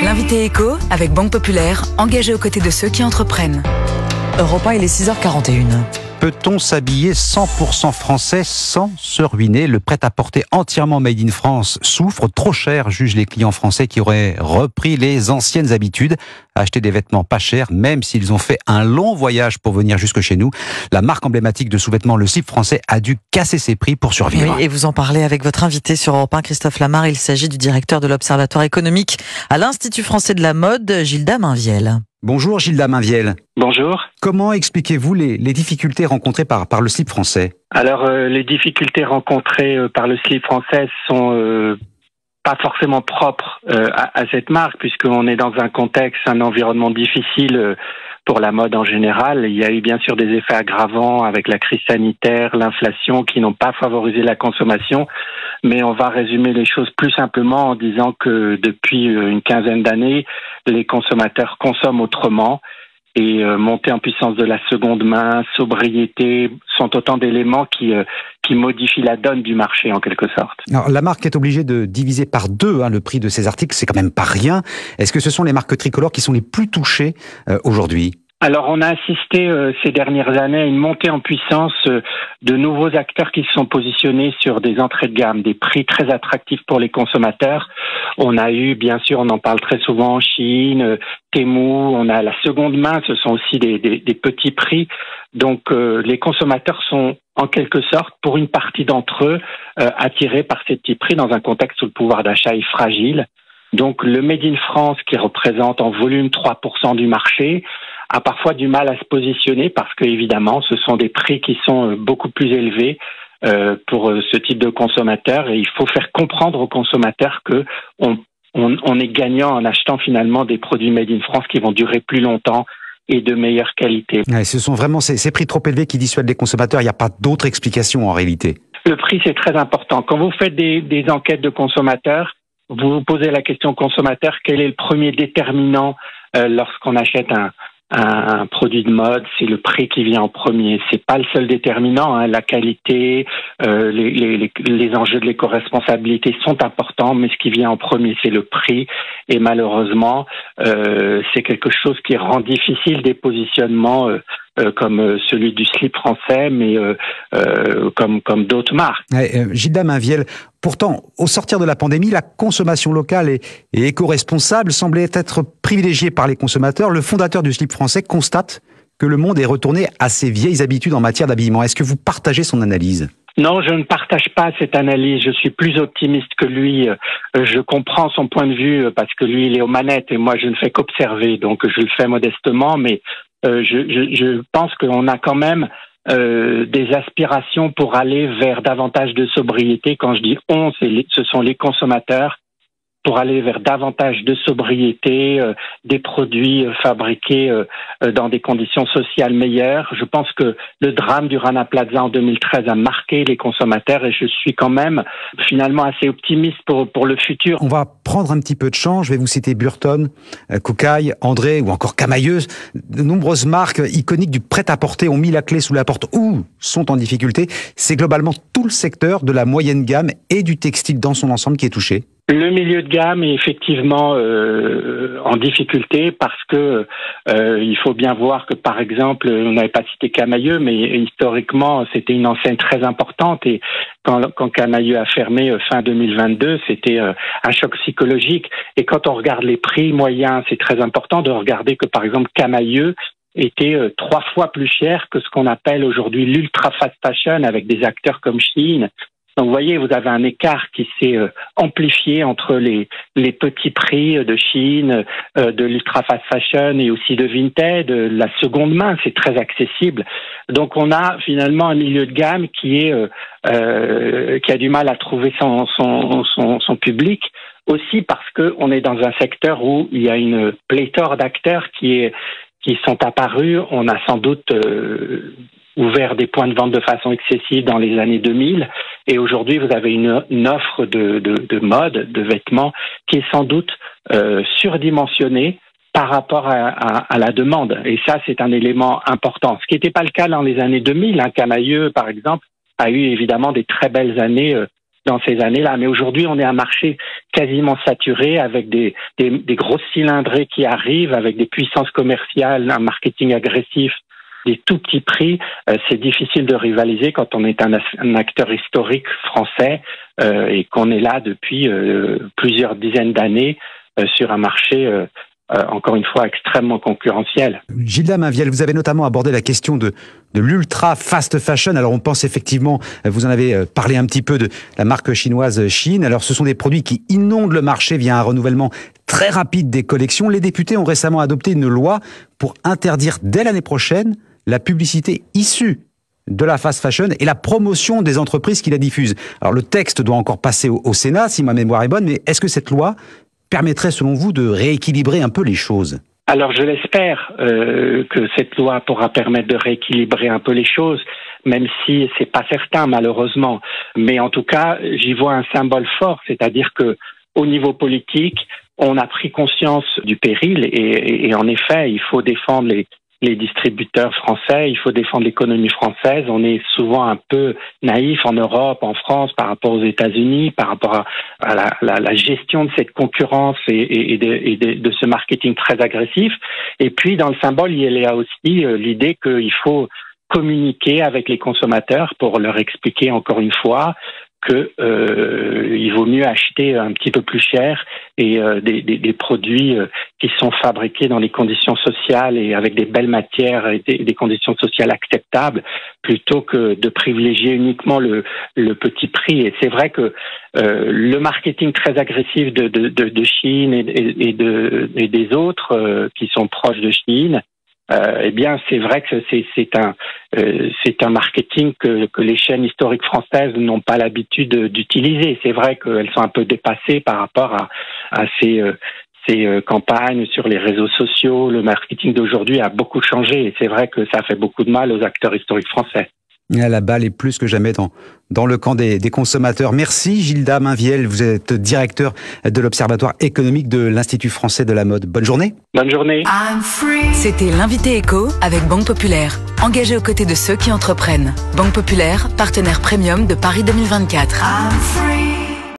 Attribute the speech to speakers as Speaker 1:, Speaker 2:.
Speaker 1: L'invité éco avec Banque Populaire, engagé aux côtés de ceux qui entreprennent.
Speaker 2: Europe 1, il est 6h41.
Speaker 3: Peut-on s'habiller 100% français sans se ruiner? Le prêt-à-porter entièrement made in France souffre. Trop cher, jugent les clients français qui auraient repris les anciennes habitudes. Acheter des vêtements pas chers, même s'ils ont fait un long voyage pour venir jusque chez nous. La marque emblématique de sous-vêtements, le slip français, a dû casser ses prix pour survivre.
Speaker 2: Oui, et vous en parlez avec votre invité sur Europe 1, Christophe Lamar. Il s'agit du directeur de l'Observatoire économique à l'Institut français de la mode, Gilda Mainvielle.
Speaker 3: Bonjour Gilda Mainvielle.
Speaker 4: Bonjour.
Speaker 3: Comment expliquez-vous les difficultés rencontrées par le slip français?
Speaker 4: Alors, les difficultés rencontrées par le slip français sont pas forcément propres à cette marque, puisqu'on est dans un contexte, un environnement difficile pour la mode en général. Il y a eu bien sûr des effets aggravants avec la crise sanitaire, l'inflation, qui n'ont pas favorisé la consommation. Mais on va résumer les choses plus simplement en disant que depuis une quinzaine d'années, les consommateurs consomment autrement. Et montée en puissance de la seconde main, sobriété, sont autant d'éléments qui modifient la donne du marché en quelque sorte.
Speaker 3: Alors, la marque est obligée de diviser par deux le prix de ses articles, c'est quand même pas rien. Est-ce que ce sont les marques tricolores qui sont les plus touchées aujourd'hui?
Speaker 4: Alors, on a assisté ces dernières années à une montée en puissance de nouveaux acteurs qui se sont positionnés sur des entrées de gamme, des prix très attractifs pour les consommateurs. On a eu, bien sûr, on en parle très souvent, Shein, Temu, on a la seconde main, ce sont aussi des petits prix. Donc, les consommateurs sont, en quelque sorte, pour une partie d'entre eux, attirés par ces petits prix dans un contexte où le pouvoir d'achat est fragile. Donc, le Made in France, qui représente en volume 3% du marché, a parfois du mal à se positionner parce que, évidemment, ce sont des prix qui sont beaucoup plus élevés pour ce type de consommateurs, et il faut faire comprendre aux consommateurs que on est gagnant en achetant finalement des produits Made in France qui vont durer plus longtemps et de meilleure qualité.
Speaker 3: Ouais, ce sont vraiment ces prix trop élevés qui dissuadent les consommateurs. Il n'y a pas d'autre explication en réalité.
Speaker 4: Le prix, c'est très important. Quand vous faites des enquêtes de consommateurs, vous vous posez la question consommateur, quel est le premier déterminant lorsqu'on achète un produit de mode? C'est le prix qui vient en premier. C'est pas le seul déterminant. La qualité, les enjeux de l'éco-responsabilité sont importants, mais ce qui vient en premier, c'est le prix. Et malheureusement, c'est quelque chose qui rend difficile des positionnements comme celui du slip français, mais comme d'autres marques.
Speaker 3: Gilda Mainvielle, pourtant, au sortir de la pandémie, la consommation locale et éco-responsable semblait être privilégiée par les consommateurs. Le fondateur du slip français constate que le monde est retourné à ses vieilles habitudes en matière d'habillement. Est-ce que vous partagez son analyse?
Speaker 4: Non, je ne partage pas cette analyse. Je suis plus optimiste que lui. Je comprends son point de vue parce que lui, il est aux manettes et moi, je ne fais qu'observer. Donc, je le fais modestement, mais je pense qu'on a quand même des aspirations pour aller vers davantage de sobriété. Quand je dis on, ce sont les consommateurs, pour aller vers davantage de sobriété, des produits fabriqués dans des conditions sociales meilleures. Je pense que le drame du Rana Plaza en 2013 a marqué les consommateurs et je suis quand même finalement assez optimiste pour le futur.
Speaker 3: On va prendre un petit peu de champ. Je vais vous citer Burton, Koukaï, André ou encore Camailleuse. De nombreuses marques iconiques du prêt-à-porter ont mis la clé sous la porte ou sont en difficulté. C'est globalement tout le secteur de la moyenne gamme et du textile dans son ensemble qui est touché.
Speaker 4: Le milieu de gamme est effectivement en difficulté parce que il faut bien voir que, par exemple, on n'avait pas cité Camailleux, mais historiquement, c'était une enseigne très importante et quand Camailleux a fermé fin 2022, c'était un choc psychologique. Et quand on regarde les prix moyens, c'est très important de regarder que, par exemple, Camailleux était 3 fois plus cher que ce qu'on appelle aujourd'hui l'ultra fast fashion avec des acteurs comme Shein. Donc, vous voyez, vous avez un écart qui s'est amplifié entre les petits prix de Shein, de l'ultra fast fashion et aussi de Vinted, de la seconde main, c'est très accessible. Donc, on a finalement un milieu de gamme qui a du mal à trouver son public, aussi parce que on est dans un secteur où il y a une pléthore d'acteurs qui sont apparus. On a sans doute ouvert des points de vente de façon excessive dans les années 2000 et aujourd'hui vous avez une offre de mode, de vêtements qui est sans doute surdimensionnée par rapport à la demande, et ça c'est un élément important, ce qui n'était pas le cas dans les années 2000. Camailleux par exemple a eu évidemment des très belles années dans ces années-là. Mais aujourd'hui, on est un marché quasiment saturé avec des grosses cylindrées qui arrivent, avec des puissances commerciales, un marketing agressif, des tout petits prix. C'est difficile de rivaliser quand on est un acteur historique français et qu'on est là depuis plusieurs dizaines d'années sur un marché encore une fois extrêmement concurrentiel.
Speaker 3: Gilda Mainvielle, vous avez notamment abordé la question de l'ultra fast fashion. Alors on pense effectivement, vous en avez parlé un petit peu, de la marque chinoise Shein. Alors ce sont des produits qui inondent le marché via un renouvellement très rapide des collections. Les députés ont récemment adopté une loi pour interdire dès l'année prochaine la publicité issue de la fast fashion et la promotion des entreprises qui la diffusent. Alors le texte doit encore passer au Sénat, si ma mémoire est bonne, mais est-ce que cette loi permettrait, selon vous, de rééquilibrer un peu les choses?
Speaker 4: Alors je l'espère que cette loi pourra permettre de rééquilibrer un peu les choses, même si c'est pas certain malheureusement. Mais en tout cas, j'y vois un symbole fort, c'est-à-dire que au niveau politique, on a pris conscience du péril et en effet, il faut défendre les distributeurs français, il faut défendre l'économie française. On est souvent un peu naïf en Europe, en France, par rapport aux États-Unis, par rapport à la gestion de cette concurrence et de ce marketing très agressif. Et puis, dans le symbole, il y a aussi l'idée qu'il faut communiquer avec les consommateurs pour leur expliquer encore une fois que il vaut mieux acheter un petit peu plus cher et des produits qui sont fabriqués dans des conditions sociales et avec des belles matières et des conditions sociales acceptables, plutôt que de privilégier uniquement le petit prix. Et c'est vrai que le marketing très agressif de Shein et des autres qui sont proches de Shein, eh bien, c'est vrai que c'est un marketing que les chaînes historiques françaises n'ont pas l'habitude d'utiliser. C'est vrai qu'elles sont un peu dépassées par rapport à ces campagnes sur les réseaux sociaux. Le marketing d'aujourd'hui a beaucoup changé et c'est vrai que ça fait beaucoup de mal aux acteurs historiques français.
Speaker 3: La balle est plus que jamais dans le camp des consommateurs. Merci Gilda Mainvielle, vous êtes directeur de l'Observatoire économique de l'Institut français de la mode. Bonne journée.
Speaker 4: Bonne journée.
Speaker 1: C'était l'invité éco avec Banque Populaire, engagé aux côtés de ceux qui entreprennent. Banque Populaire, partenaire premium de Paris 2024.